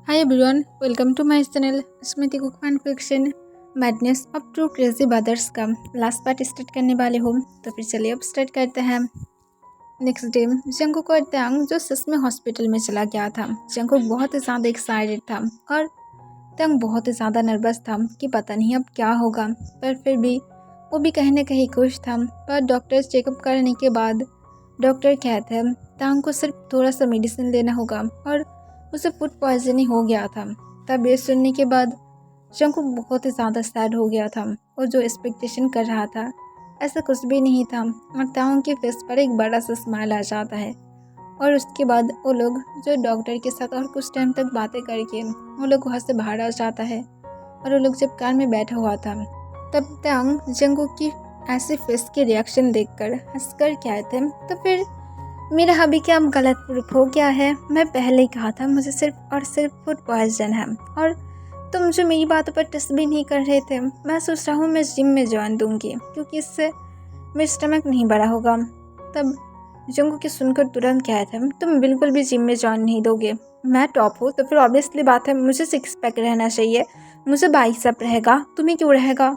Hi everyone, welcome to my channel Smriti cook fun fiction madness up to crazy brothers का last part start करने वाले हूँ। तो फिर चलिए अब स्टार्ट करते हैं। नेक्स्ट डे जंकुक और त्यांग जो सच में हॉस्पिटल में चला गया था। जंकुक बहुत ही ज़्यादा एक्साइटेड था और त्यांग बहुत ही ज़्यादा नर्वस था कि पता नहीं अब क्या होगा, पर फिर भी वो भी कहीं ना कहीं खुश था। पर डॉक्टर चेकअप करने के बाद डॉक्टर कहते हैं त्यांग को सिर्फ थोड़ा सा मेडिसिन लेना होगा और उसे फूड पॉइजनिंग हो गया था। तब ये सुनने के बाद जंकुक बहुत ही ज़्यादा सैड हो गया था और जो एक्सपेक्टेशन कर रहा था ऐसा कुछ भी नहीं था और ताओं के फेस पर एक बड़ा सा स्माइल आ जाता है। और उसके बाद वो लोग जो डॉक्टर के साथ और कुछ टाइम तक बातें करके वो लोग वहाँ से बाहर आ जाता है। और वो लोग जब कार में बैठा हुआ था तब तांग जंकुक की ऐसे फेस के रिएक्शन देखकर हंसकर कहते तो फिर मेरा अभी क्या गलत प्रूफ हो गया है। मैं पहले ही कहा था मुझे सिर्फ और सिर्फ फूड पॉइजन है और तुम जो मेरी बातों पर ट्रस्ट भी नहीं कर रहे थे। मैं सोच रहा हूँ मैं जिम में ज्वाइन दूंगी क्योंकि इससे मेरा स्टमक नहीं बड़ा होगा। तब जंगू के सुनकर तुरंत कहते हैं तुम बिल्कुल भी जिम में ज्वाइन नहीं दोगे। मैं टॉप हूँ तो फिर ऑब्वियसली बात है मुझे सिक्स पैक रहना चाहिए, मुझे बाइसेप रहेगा, तुम्हें क्यों रहेगा।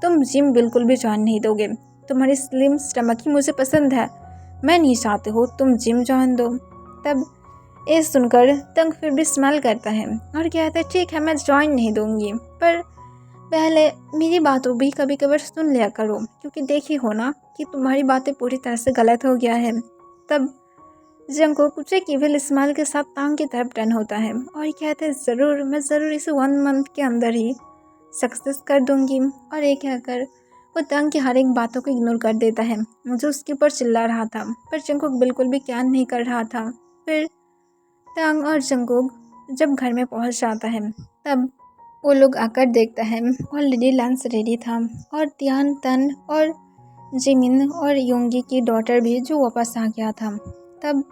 तुम जिम बिल्कुल भी ज्वाइन नहीं दोगे, तुम्हारी स्लिम स्टमक ही मुझे पसंद है, मैं नहीं चाहते हो तुम जिम ज्वाइन दो। तब ये सुनकर तंग फिर भी स्माइल करता है और कहता है ठीक है मैं ज्वाइन नहीं दूंगी, पर पहले मेरी बातों भी कभी कभार सुन लिया करो क्योंकि देखी हो ना कि तुम्हारी बातें पूरी तरह से गलत हो गया है। तब जंको कुछ एक इविल स्माइल के साथ तांग की तरफ टर्न होता है और कहता है ज़रूर मैं ज़रूर इसे 1 मंथ के अंदर ही सक्सेस कर दूंगी। और ये कहकर वो तंग की हर एक बातों को इग्नोर कर देता है। मुझे उसके ऊपर चिल्ला रहा था पर जंकुक बिल्कुल भी क्या नहीं कर रहा था। फिर तंग और जंकुक जब घर में पहुंच जाता है तब वो लोग आकर देखता है ऑलरेडी लंच रेडी था और त्यान तन और जिमिन और योंगी की डॉटर भी जो वापस आ गया था। तब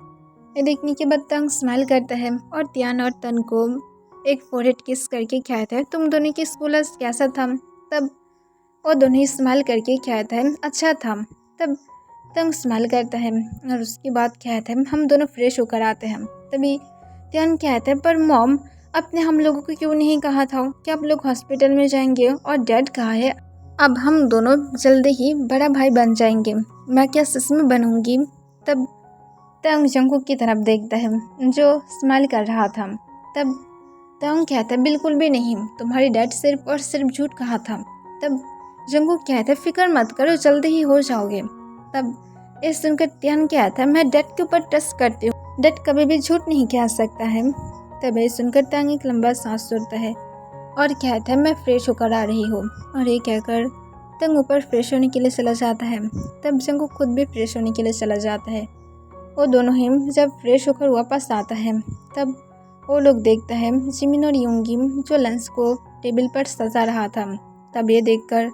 ये देखने के बाद तंग स्माइल करता है और त्यान और तन को एक फोरहेड किस करके कहता है तुम दोनों की स्कूल आज कैसा था। तब वो दोनों ही स्माइल करके कहता है अच्छा था। तब तंग स्माइल करता है और उसके बाद कहता है हम दोनों फ्रेश होकर आते हैं। तभी त्यान कहता है पर मॉम आपने हम लोगों को क्यों नहीं कहा था कि आप लोग हॉस्पिटल में जाएंगे और डैड कहा है अब हम दोनों जल्दी ही बड़ा भाई बन जाएंगे, मैं क्या सच में बनूंगी। तब तंग जंकुक की तरफ देखता है जो स्माइल कर रहा था। तब तंग कहता है बिल्कुल भी नहीं, तुम्हारी डैड सिर्फ और सिर्फ झूठ कहा था। तब जंकुक कहता है फिक्र मत करो जल्दी ही हो जाओगे। तब ये सुनकर त्यान कहता है मैं डैड के ऊपर ट्रस्ट करती हूँ, डैड कभी भी झूठ नहीं कह सकता है। तब ये सुनकर त्यांग एक लंबा सांस छोड़ता है और कहता है मैं फ्रेश होकर आ रही हूँ। और ये कहकर तंग ऊपर फ्रेश होने के लिए चला जाता है। तब जंकुक खुद भी फ्रेश होने के लिए चला जाता है। वो दोनों ही जब फ्रेश होकर वापस आता है तब वो लोग देखता है जिमिन और योंगी जो लंच को टेबल पर सजा रहा था। तब ये देखकर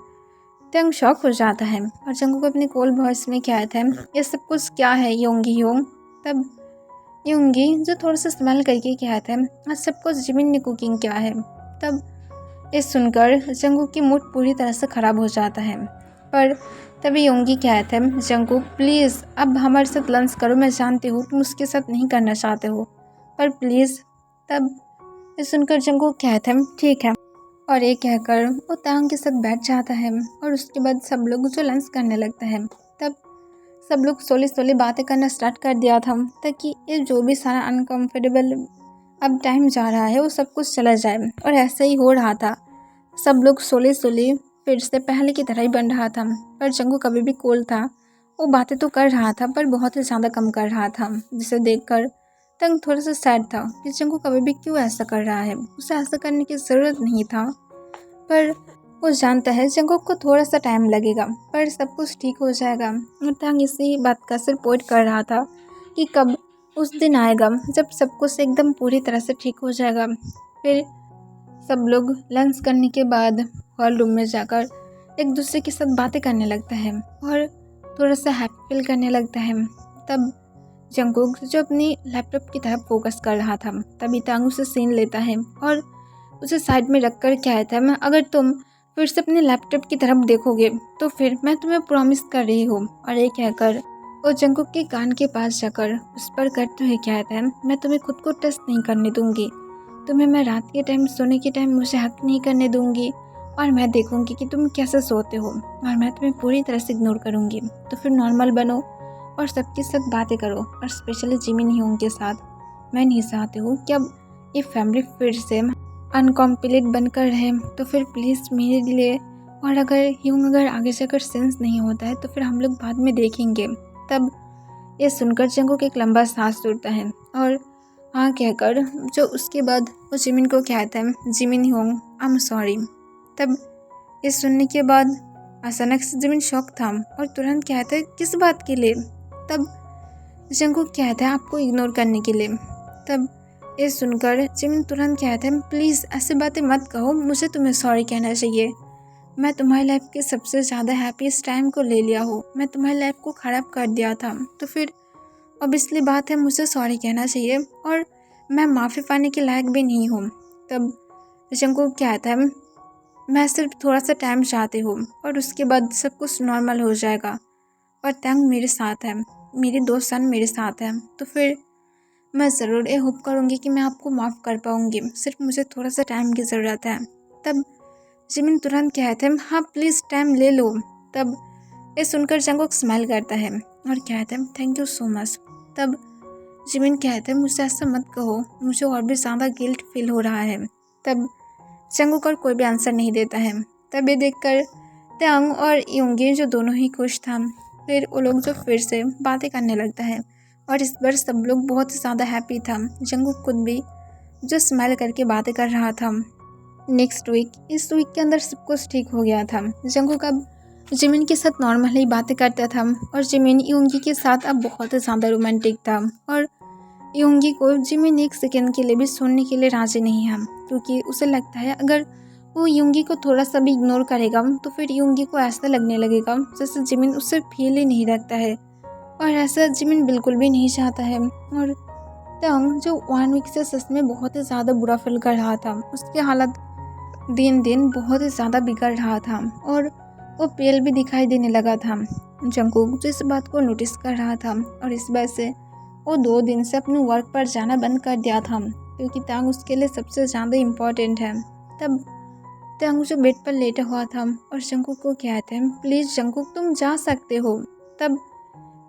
तंग शॉक हो जाता है और जंकुक अपने कोल्ड वॉइस में कहता है ये सब कुछ क्या है योंगी योंग। तब योंगी जो थोड़ा सा स्माइल करके कहता है आज सब कुछ जिमिन ने कुकिंग किया है। तब ये सुनकर जंकुक की मूड पूरी तरह से ख़राब हो जाता है। पर तभी योंगी कहता है जंकुक प्लीज़ अब हमारे साथ लंच करो, मैं जानती हूँ तुम उसके साथ नहीं करना चाहते हो पर प्लीज़। तब ये सुनकर जंकुक कहता है ठीक है और ये कहकर वो तांग के साथ बैठ जाता है और उसके बाद सब लोग जो लंच करने लगता है। तब सब लोग सोली सोली बातें करना स्टार्ट कर दिया था ताकि ये जो भी सारा अनकम्फर्टेबल अब टाइम जा रहा है वो सब कुछ चला जाए। और ऐसा ही हो रहा था, सब लोग सोली सोली फिर से पहले की तरह ही बन रहा था। पर जंगू कभी भी कूल था, वो बातें तो कर रहा था पर बहुत ही ज़्यादा कम कर रहा था, जिसे देखकर तंग थोड़ा सा सैड था कि जंगू कभी भी क्यों ऐसा कर रहा है, उसे ऐसा करने की ज़रूरत नहीं था। पर वो जानता है जंगुक को थोड़ा सा टाइम लगेगा पर सब कुछ ठीक हो जाएगा। और तंग इसी बात का सिर पोइट कर रहा था कि कब उस दिन आएगा जब सब कुछ एकदम पूरी तरह से ठीक हो जाएगा। फिर सब लोग लंच करने के बाद हॉल रूम में जाकर एक दूसरे के साथ बातें करने लगता है और थोड़ा सा हैप्पी फील करने लगता है। तब जंगुक जो अपनी लैपटॉप की तरफ फोकस कर रहा था तभी तांग उसे सीन लेता है और उसे साइड में रख कर कहता है अगर तुम फिर से अपने लैपटॉप की तरफ देखोगे तो फिर मैं तुम्हें प्रॉमिस कर रही हूँ। और ये कहकर वो जंगुक के कान के पास जाकर उस पर करते हुए कहता है मैं तुम्हें खुद को टच नहीं करने दूंगी तुम्हें मैं रात के टाइम सोने के टाइम मुझे हक नहीं करने दूंगी और मैं देखूंगी कि तुम कैसे सोते हो और मैं तुम्हें पूरी तरह से इग्नोर करूंगी। तो फिर नॉर्मल बनो और सबके साथ बातें करो और स्पेशली जिमिन ह्यूंग के साथ। मैं नहीं चाहती हूँ कि अब ये फैमिली फिर से अनकम्प्लीट बनकर रहे। तो फिर प्लीज़ मेरे लिए, और अगर आगे जाकर सेंस नहीं होता है तो फिर हम लोग बाद में देखेंगे। तब ये सुनकर जंगकुक एक लंबा सांस छोड़ता है और हाँ कहकर जो उसके बाद वो जिमिन को कहता है, जिमिन ह्यूंग आई एम सॉरी। तब ये सुनने के बाद अचानक से जिमिन शॉक था और तुरंत कहता है, किस बात के लिए? तब जंगकुक कहता है, आपको इग्नोर करने के लिए। तब ये सुनकर जिमिन तुरंत कहता है, प्लीज़ ऐसी बातें मत कहो, मुझे तुम्हें सॉरी कहना चाहिए। मैं तुम्हारी लाइफ के सबसे ज़्यादा हैप्पीस्ट टाइम को ले लिया हो, मैं तुम्हारी लाइफ को ख़राब कर दिया था। तो फिर ऑब्वियसली बात है, मुझे सॉरी कहना चाहिए और मैं माफ़ी पाने के लायक भी नहीं हूँ। तब जंगकुक कहता है, मैं सिर्फ थोड़ा सा टाइम चाहती हूँ और उसके बाद सब कुछ नॉर्मल हो जाएगा और तंग मेरे साथ है, मेरे 2 सन मेरे साथ हैं। तो फिर मैं ज़रूर ये होप करूँगी कि मैं आपको माफ़ कर पाऊँगी, सिर्फ मुझे थोड़ा सा टाइम की ज़रूरत है। तब जिमिन तुरंत कहते हैं, हाँ प्लीज़ टाइम ले लो। तब ये सुनकर जंगकुक स्माइल करता है और कहते हैं, थैंक यू सो मच। तब जिमिन कहते हैं, मुझसे ऐसा मत कहो, मुझे और भी ज़्यादा गिल्ट फील हो रहा है। तब जंगकुक और कोई भी आंसर नहीं देता है। तब ये देखकर त्यांग और योंगी जो दोनों ही खुश था, फिर वो लोग जो फिर से बातें करने लगता है और इस बार सब लोग बहुत ज़्यादा हैप्पी था। जंगकुक खुद भी जो स्माइल करके बातें कर रहा था। नेक्स्ट वीक, इस वीक के अंदर सब कुछ ठीक हो गया था। जंगकुक अब जिमिन के साथ नॉर्मली बातें करता था और जिमिन योंगी के साथ अब बहुत ज़्यादा रोमांटिक था और योंगी को जिमिन एक सेकेंड के लिए भी सुनने के लिए राजी नहीं है, क्योंकि उसे लगता है अगर वो योंगी को थोड़ा सा भी इग्नोर करेगा तो फिर योंगी को ऐसा लगने लगेगा जैसे जिमिन उससे फील ही नहीं रखता है और ऐसा जिमिन बिल्कुल भी नहीं चाहता है। और तंग जो 1 वीक से सच में बहुत ही ज़्यादा बुरा फील कर रहा था, उसकी हालत दिन दिन बहुत ही ज़्यादा बिगड़ रहा था और वो पेल भी दिखाई देने लगा था। जंगकुक जो इस बात को नोटिस कर रहा था और इस वजह से वो 2 दिन से अपने वर्क पर जाना बंद कर दिया था, क्योंकि तंग उसके लिए सबसे ज़्यादा इम्पोर्टेंट है। तब तंग जो बेड पर लेटा हुआ था और जंगकुक को कहते हैं, प्लीज़ जंगकुक तुम जा सकते हो। तब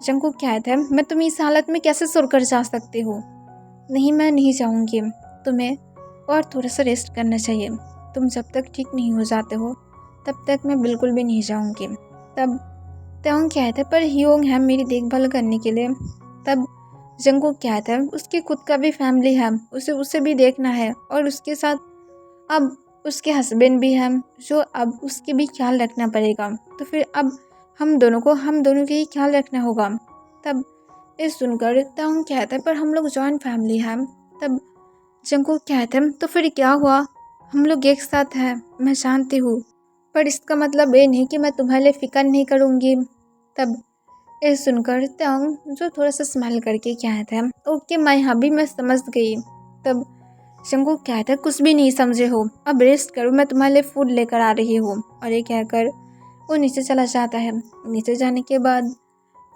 जंगकुक कहते हैं, मैं तुम इस हालत में कैसे सोकर जा सकती हो? नहीं, मैं नहीं जाऊँगी, तुम्हें और थोड़ा सा रेस्ट करना चाहिए, तुम जब तक ठीक नहीं हो जाते हो तब तक मैं बिल्कुल भी नहीं जाऊँगी। तब तंग कहता है, पर ह्यूंग है मेरी देखभाल करने के लिए। तब जंगकुक कहता है, उसकी खुद का भी फैमिली है, उसे भी देखना है और उसके साथ अब उसके हस्बैंड भी हैं जो अब उसके भी ख्याल रखना पड़ेगा। तो फिर अब हम दोनों के ही ख्याल रखना होगा। तब ये सुनकर तंग कहता है, पर हम लोग जॉइंट फैमिली हैं। तब जंगकुक कहते हैं, तो फिर क्या हुआ, हम लोग एक साथ हैं, मैं जानती हूँ, पर इसका मतलब ये नहीं कि मैं तुम्हारे लिए फिक्र नहीं करूँगी। तब ये सुनकर तंग जो थोड़ा सा स्माइल करके कहता है, ओके मैं समझ गई। तब जंगकुक कहता है, कुछ भी नहीं समझे हो, अब रेस्ट करो, मैं तुम्हारे लिए फूड लेकर आ रही हूँ। और ये कहकर वो नीचे चला जाता है। नीचे जाने के बाद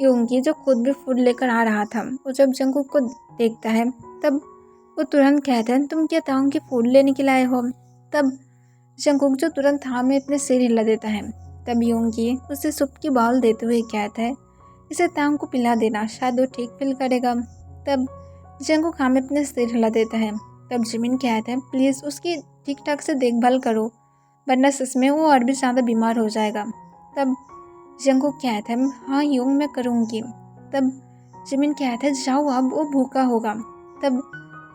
योंगी जो खुद भी फूड लेकर आ रहा था, वो जब जंगकुक को देखता है तब वो तुरंत कहता है, तुम क्या तांग के फूड लेने के लाए हो? तब जंगकुक जो तुरंत हाँ में अपने सिर हिला देता है। तब योंगी उसे सूप की बाउल देते हुए कहता है, इसे तांग को पिला देना, शायद वो ठीक फील करेगा। तब जंगकुक हाँ में अपने सिर हिला देता है। तब जिमिन कहते हैं, प्लीज़ उसकी ठीक ठाक से देखभाल करो, वरना सच में वो और भी ज़्यादा बीमार हो जाएगा। तब जंगकुक कहता है, हाँ योंग मैं करूँगी। तब जिमिन कहता है, जाओ अब वो भूखा होगा। तब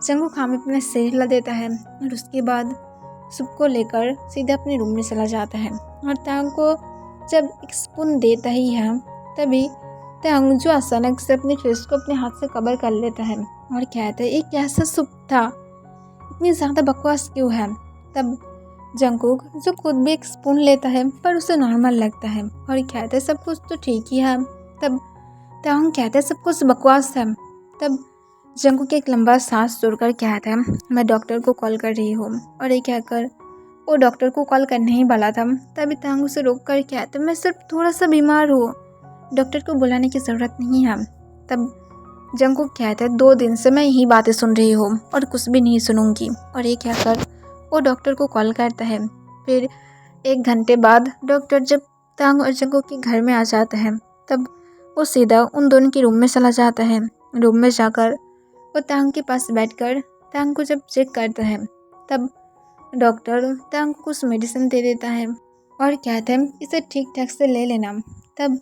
जंगकुक हाँ में अपना सिर हिला देता है और उसके बाद सूप को लेकर सीधे अपने रूम में चला जाता है और तांग को जब एक स्पून देता ही है तभी तांग जो अचानक से अपने फेस को अपने हाथ से कवर कर लेता है और कहता है, ये कैसा सूप था, इतनी ज़्यादा बकवास क्यों है? तब जंगकुक जो खुद भी एक स्पून लेता है पर उसे नॉर्मल लगता है और कहता है, सब कुछ तो ठीक ही है। तब तांग कहता है, सब कुछ बकवास है। तब जंगकुक एक लंबा सांस छोड़कर कहता है, मैं डॉक्टर को कॉल कर रही हूँ। और ये कहकर वो डॉक्टर को कॉल करने ही वाला था तभी तांग उसे रोक कर कहता है, मैं सिर्फ थोड़ा सा बीमार हूँ, डॉक्टर को बुलाने की ज़रूरत नहीं है। तब जंगकुक कहता है 2 दिन से मैं यही बातें सुन रही हूँ और कुछ भी नहीं सुनूंगी। और ये कहकर वो डॉक्टर को कॉल करता है। फिर 1 घंटे बाद डॉक्टर जब तांग और जंगकुक के घर में आ जाता है तब वो सीधा उन दोनों के रूम में चला जाता है। रूम में जाकर वो तांग के पास बैठकर तांग को जब चेक करता है तब डॉक्टर तांग को कुछ मेडिसिन दे देता है और कहता है इसे ठीक ठाक से ले लेना। तब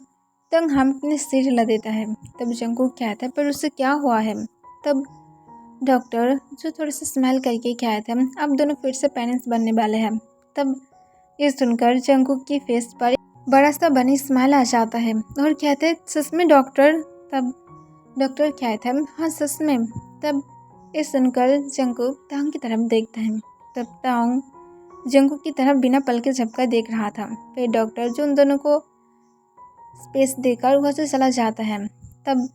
तांग हम अपने सिर हिला देता है। तब जंगकुक कहता है पर उससे क्या हुआ है। तब डॉक्टर जो थोड़ा सा स्माइल करके कहता है अब दोनों फिर से पेरेंट्स बनने वाले हैं। तब ये सुनकर जंगकुक की फेस पर बड़ा सा बनी स्माइल आ जाता है और कहता है सच में डॉक्टर। तब डॉक्टर कहता है हाँ सच में। तब ये सुनकर जंगकुक तांग की तरफ देखता है। तब तांग जंगकुक की तरफ बिना पल के झपका देख रहा था। फिर डॉक्टर जो उन दोनों को स्पेस देकर वहाँ से चला जाता है। तब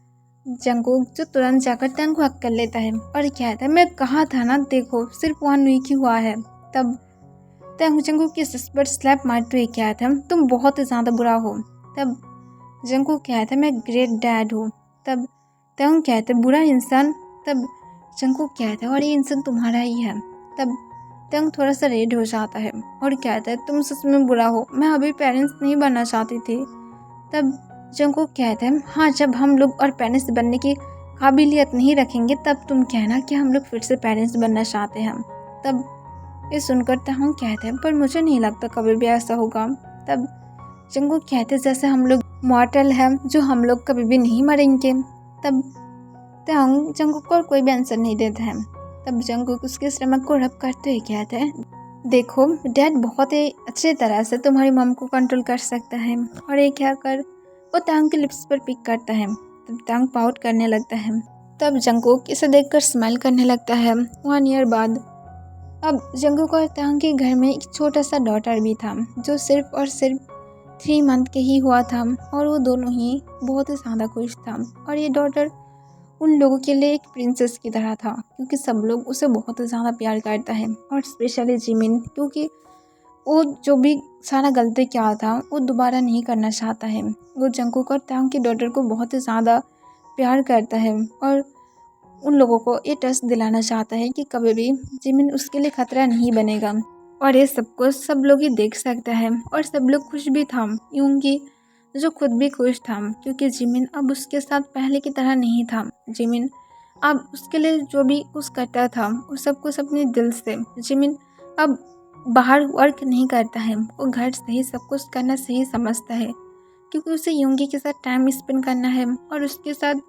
जंगकुक जो तुरंत जाकर तांग को हक कर लेता है और कहता है मैं कहा था ना, देखो सिर्फ 1 वीक ही हुआ है। तब तांग जंगकुक के सिर पर स्लैप मारते हुए कहता है तुम बहुत ही ज़्यादा बुरा हो। तब जंगकुक कहता है मैं ग्रेट डैड हूँ। तब तांग कहता है बुरा इंसान। तब जंगकुक कहता है और ये इंसान तुम्हारा ही है। तब तांग थोड़ा सा रेड हो जाता है और कहता है तुम सच में बुरा हो, मैं अभी पेरेंट्स नहीं बनना चाहती थी। तब जंगकुक कहता है हाँ जब हम लोग और पेरेंट्स बनने की काबिलियत नहीं रखेंगे तब तुम कहना कि हम लोग फिर से पेरेंट्स बनना चाहते हैं। तब ये सुनकर तांग कहते हैं पर मुझे नहीं लगता कभी भी ऐसा होगा। तब जंगकुक कहते हैं जैसे हम लोग मॉर्टल हैं जो हम लोग कभी भी नहीं मरेंगे। तब तांग जंगकुक को कोई भी आंसर नहीं देता है। तब जंगकुक उसके स्टमक को रब करते हुए कहते हैं देखो डैड बहुत ही अच्छे तरह से तुम्हारी मम को कंट्रोल कर सकता है। और ये कहकर वो तांग के लिप्स पर पिक करता है। तब तांग पाउट करने लगता है। तब जंगकुक इसे देखकर स्माइल करने लगता है। 1 ईयर बाद अब जंगकुक और तांग के घर में एक छोटा सा डॉटर भी था जो सिर्फ और सिर्फ 3 मंथ के ही हुआ था और वो दोनों ही बहुत ही ज़्यादा खुश था। और ये डॉटर उन लोगों के लिए एक प्रिंसेस की तरह था क्योंकि सब लोग उसे बहुत ज़्यादा प्यार करता है। और स्पेशली जिमिन क्योंकि वो जो भी सारा गलती किया था वो दोबारा नहीं करना चाहता है। वो जंगकुक और तांग की डॉटर को बहुत ही ज़्यादा प्यार करता है और उन लोगों को ये ट्रस्ट दिलाना चाहता है कि कभी भी जिमिन उसके लिए खतरा नहीं बनेगा। और ये सब कुछ सब लोग ही देख सकता है और सब लोग खुश भी था यूंगी जो खुद भी खुश था क्योंकि जिमिन अब उसके साथ पहले की तरह नहीं था। जिमिन अब उसके लिए जो भी कुछ करता था वो सब कुछ अपने दिल से। जिमिन अब बाहर वर्क नहीं करता है, वो घर से ही सब कुछ करना सही समझता है क्योंकि उसे यूंगी के साथ टाइम स्पेंड करना है और उसके साथ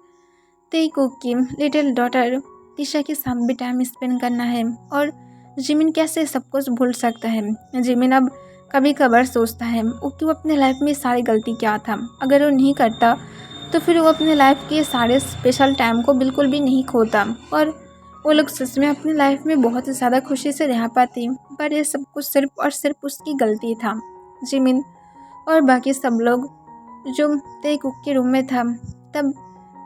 तेईकुक की लिटिल डॉटर तिशा के साथ भी टाइम स्पेंड करना है। और जिमिन कैसे सब कुछ भूल सकता है। जिमिन अब कभी कभार सोचता है वो क्यों अपने लाइफ में सारी गलती क्या था। अगर वो नहीं करता तो फिर वो अपने लाइफ के सारे स्पेशल टाइम को बिल्कुल भी नहीं खोता और वो लोग सच में अपनी लाइफ में बहुत ही ज़्यादा खुशी से रह पाती। पर ये सब कुछ सिर्फ और सिर्फ उसकी गलती था। जिमिन और बाकी सब लोग जो तेईकुक के रूम में था। तब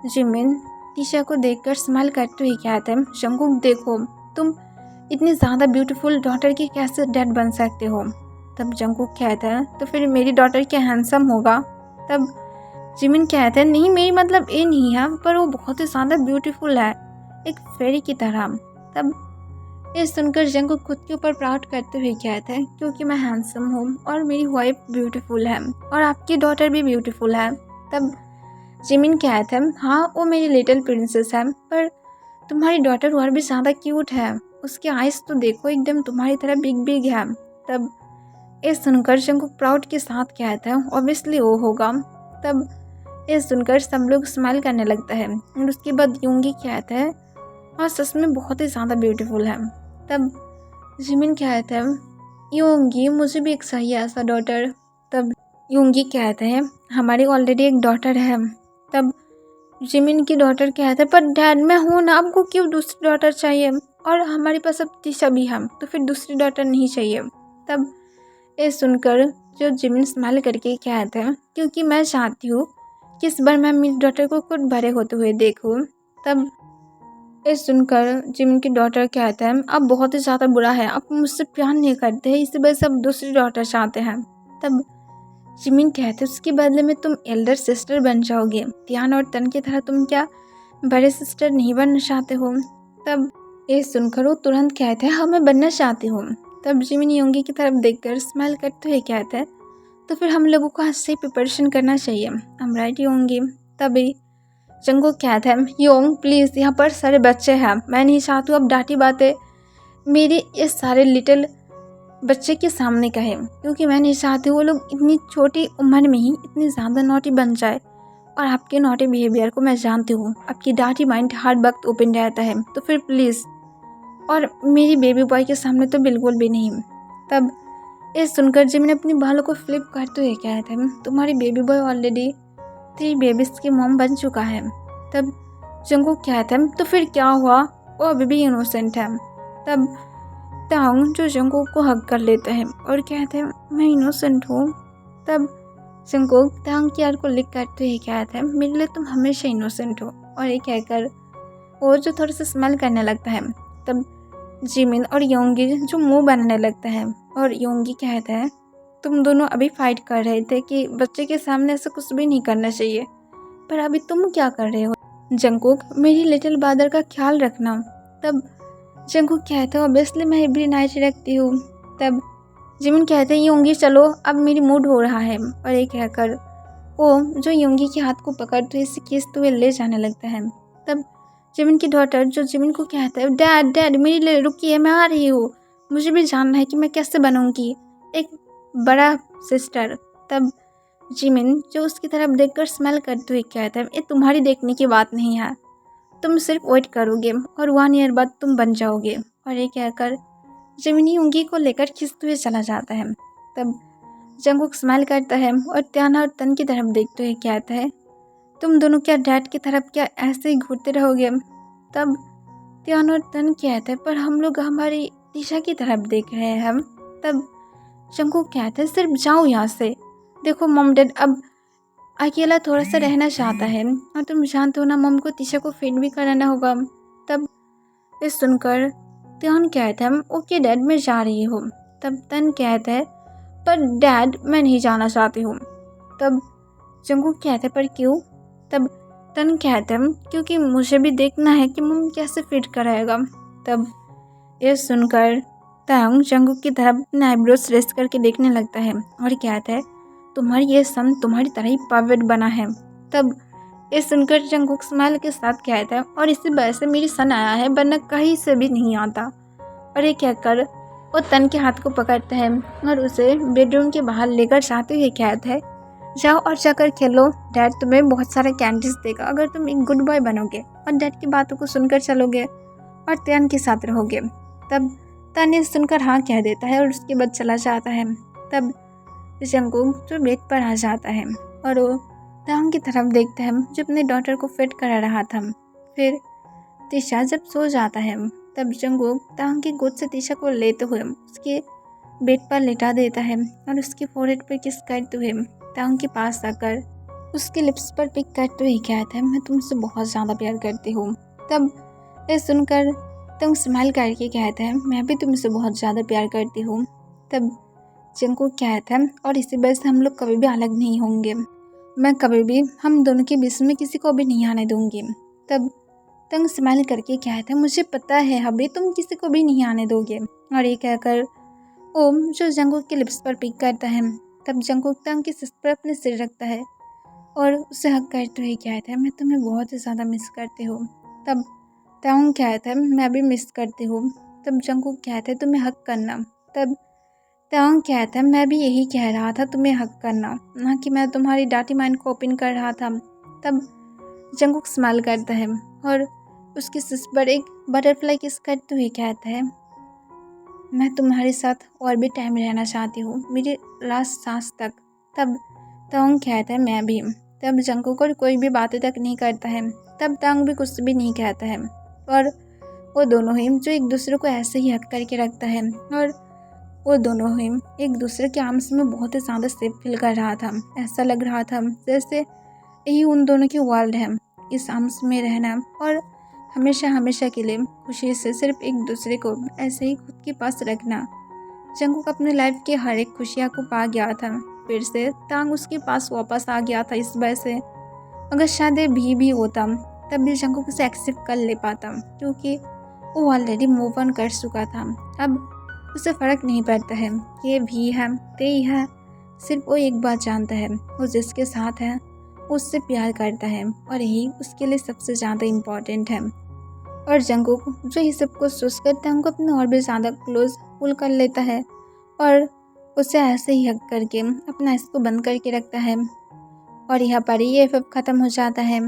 जिमिन तिशा को देखकर स्माइल करते हुए कहते हैं जंगकुक देखो तुम इतनी ज़्यादा ब्यूटीफुल डॉटर के कैसे डैड बन सकते हो। तब जंगकुक कहता है तो फिर मेरी डॉटर क्या हैंडसम होगा। तब जिमिन कहता है नहीं मेरी मतलब ये नहीं है पर वो बहुत ही ज़्यादा ब्यूटीफुल है एक फेरी की तरह। तब ये सुनकर जंगकुक खुद के ऊपर प्राउड करते हुए कहता है क्योंकि मैं हैंडसम हूँ और मेरी वाइफ ब्यूटीफुल है और आपकी डॉटर भी ब्यूटीफुल है। तब जिमिन कहता है हाँ वो मेरी लिटिल प्रिंसेस है पर तुम्हारी डॉटर और भी ज़्यादा क्यूट है, उसके आइज़ तो देखो एकदम तुम्हारी तरह बिग बिग है। तब ये सुनकर जंगकुक प्राउड के साथ कहता है ऑब्वियसली वो होगा। तब ये सुनकर सब लोग स्माइल करने लगता है और उसके बाद यूंगी कहता है हाँ सच में बहुत ही ज़्यादा ब्यूटीफुल है। तब जिमिन कहता है यूंगी मुझे भी एक चाहिए ऐसा डॉटर। तब यूंगी कहते हैं हमारी ऑलरेडी एक डॉटर है। तब जिमिन की डॉटर कहते हैं पर डैड मैं हूँ ना, आपको क्यों दूसरी डॉटर चाहिए और हमारे पास अब तिशा भी है तो फिर दूसरी डॉटर नहीं चाहिए। तब ये सुनकर जो जिमिन स्माइल करके कहते हैं क्योंकि मैं चाहती हूँ कि इस बार मैं मेरी डॉटर को खुद बड़े होते हुए देखूँ। तब ये सुनकर जिमिन की डॉटर कहते हैं अब बहुत ही ज़्यादा बुरा है, आप मुझसे प्यार नहीं करते हैं इसी वजह से अब दूसरी डॉटर चाहते हैं। तब जिमिन कहते उसके बदले में तुम एल्डर सिस्टर बन जाओगे, टियान और तन की तरह तुम क्या बड़े सिस्टर नहीं बनना चाहते हो? तब ये सुनकर वो तुरंत कहते हैं हाँ मैं बनना चाहती हूँ। तब जिमिन योंगी की तरफ देखकर स्माइल करते हुए कहते हैं तो फिर हम लोगों को आज से प्रिपरेशन करना चाहिए, हम राइट योंगी? तभी जंगकुक कहता है योंग प्लीज़ यहाँ पर सारे बच्चे हैं, मैं नहीं चाहती हूँ अब डांटी बातें मेरे ये सारे लिटिल बच्चे के सामने कहें, क्योंकि मैं नहीं चाहती वो लोग इतनी छोटी उम्र में ही इतनी ज़्यादा नॉटी बन जाए। और आपके नॉटी बिहेवियर को मैं जानती हूँ, आपकी डांटी माइंड हर वक्त ओपन रहता है, तो फिर प्लीज़ और मेरी बेबी बॉय के सामने तो बिल्कुल भी नहीं। तब ये सुनकर जिमिन अपनी बालों को फ्लिप करते हुए कहते हैं तुम्हारी बेबी बॉय ऑलरेडी 3 बेबीज़ की मॉम बन चुका है। तब जंगकुक कहते हैं तो फिर क्या हुआ, वो अभी भी इनोसेंट है। तब तांग जो जंगकुक को हग कर लेते हैं और कहते हैं मैं इनोसेंट हूँ। तब जंगकुक तांग की यार को लिख करते हुए कहते हैं मेरे लिए तुम हमेशा इनोसेंट हो। और ये कहकर वो जो थोड़ा सा स्मेल करने लगता है। तब जिमिन और योंगी जो मुंह बनाने लगता है और योंगी कहता है तुम दोनों अभी फाइट कर रहे थे कि बच्चे के सामने ऐसा कुछ भी नहीं करना चाहिए, पर अभी तुम क्या कर रहे हो? जंगकुक मेरी लिटिल ब्रदर का ख्याल रखना। तब जंगकुक कहता है ऑब्वियसली मैं एवरी नाइट रखती हूँ। तब जिमिन कहते हैं योंगी चलो अब मेरी मूड हो रहा है। और ये कहकर वो जो योंगी के हाथ को पकड़ते हुए इसे खींचते हुए ले जाने लगता है। तब जिमिन की डॉटर जो जिमिन को कहता है डैड डैड मेरे लिए रुकिए, मैं आ रही हूँ, मुझे भी जानना है कि मैं कैसे बनूंगी एक बड़ा सिस्टर। तब जिमिन जो उसकी तरफ देखकर स्मेल करते हुए कहता है ये तुम्हारी देखने की बात नहीं है, तुम सिर्फ वेट करोगे और 1 ईयर बाद तुम बन जाओगे। और ये कहकर जिमिनी उंगली को लेकर खींचते हुए चला जाता है। तब जंगकुक स्माइल करता है और त्याना और तन की तरफ देखते हुए कहता है तुम दोनों क्या डैड की तरफ क्या ऐसे ही घूरते रहोगे? तब त्यान और तन कहते हैं पर हम लोग हमारी दिशा की तरफ देख रहे हैं हम। तब जंगकुक कहते हैं सिर्फ जाओ यहाँ से, देखो मॉम डैड अब अकेला थोड़ा सा रहना चाहता है और तुम जानते हो ना मॉम को दिशा को फीड भी कराना होगा। तब ये सुनकर त्यान कहता है ओके डैड मैं जा रही हूँ। तब तन कहता है पर डैड मैं नहीं जाना चाहती हूँ। तब जंगकुक कहता है पर क्यों? तब तन कहता है क्योंकि मुझे भी देखना है कि मम कैसे फिट कराएगा। तब ये सुनकर तांग जंगकुक की तरफ अपने आईब्रोज रेस्ट करके देखने लगता है और कहता है तुम्हारी ये सन तुम्हारी तरह ही परफेक्ट बना है। तब ये सुनकर जंगकुक स्माइल के साथ कहता है और इसी वजह से मेरी सन आया है वरना कहीं से भी नहीं आता। और ये कहकर वो तन के हाथ को पकड़ता है और उसे बेडरूम के बाहर लेकर जाते हुए कहता है जाओ और जाकर खेलो, डैड तुम्हें बहुत सारे कैंडीज देगा अगर तुम एक गुड बॉय बनोगे और डैड की बातों को सुनकर चलोगे और त्यान के साथ रहोगे। तब तन सुनकर हाँ कह देता है और उसके बाद चला जाता है। तब जंगकुक जो बेड पर आ जाता है और वो तांग की तरफ देखता है जो अपने डॉटर को फिट करा रहा था। फिर तिशा जब सो जाता है तब जंगकुक तांग की गोद से तिशा को लेते हुए उसके बेड पर लेटा देता है और उसके फोrehead पर किस करते हुए तांग के पास आकर उसके लिप्स पर पिक करते हुए कहता है मैं तुमसे बहुत ज़्यादा प्यार करती हूँ। तब ये सुनकर तांग स्माइल करके कहता है मैं भी तुमसे बहुत ज़्यादा प्यार करती हूँ। तब जंगकुक कहता है और इसी वजह से हम लोग कभी भी अलग नहीं होंगे, मैं कभी भी हम दोनों के बीच में किसी को भी नहीं आने दूंगी। तब तांग स्माइल करके कहता है मुझे पता है अभी तुम किसी को भी नहीं आने दोगे। और ये कहकर ओम जो जंगकुक के लिप्स पर पिक करता है। तब जंगकुक तांग के सिर पर अपने सिर रखता है और उसे हक करते हुए कहता है मैं तुम्हें बहुत ही ज़्यादा मिस करती हूँ। तब तांग कहता है मैं भी मिस करती हूँ। तब जंगकुक कहता है तुम्हें हक करना। तब तांग कहता है मैं भी यही कह रहा था तुम्हें हक करना, ना कि मैं तुम्हारी डाटी माइंड को ओपन कर रहा था। तब जंगकुक स्माइल करता है और उसके सिर पर एक बटरफ्लाई किस करते हुए कहता है मैं तुम्हारे साथ और भी टाइम रहना चाहती हूँ मेरे लास्ट सांस तक। तब तांग कहता है मैं भी। तब जंगकुक और कोई भी बातें तक नहीं करता है। तब तांग भी कुछ भी नहीं कहता है और वो दोनों ही जो एक दूसरे को ऐसे ही हक करके रखता है और वो दोनों ही एक दूसरे के आर्म्स में बहुत ही ज़्यादा सेफ फील कर रहा था। ऐसा लग रहा था जैसे यही उन दोनों की वर्ल्ड है, इस आर्म्स में रहना और हमेशा हमेशा के लिए खुशी से सिर्फ एक दूसरे को ऐसे ही खुद के पास रखना। जंगकुक अपने लाइफ की हर एक खुशियाँ को पा गया था, फिर से तांग उसके पास वापस आ गया था। इस वजह से अगर शायद भी होता तब भी जंगकुक उसे एक्सेप्ट कर ले पाता, क्योंकि वो ऑलरेडी मूव ऑन कर चुका था। अब उसे फ़र्क नहीं पड़ता है कि ये भी है तेई है। सिर्फ वो एक बात जानता है, वो जिसके साथ है वो उससे प्यार करता है और यही उसके लिए सबसे ज़्यादा इम्पॉर्टेंट है। और जंगकुक जो ये सब कुछ सोच करता है उनको अपने और भी ज़्यादा क्लोज पुल कर लेता है और उसे ऐसे ही हक करके अपना इसको बंद करके रखता है। और यहाँ पर ये एफएफ ख़त्म हो जाता है।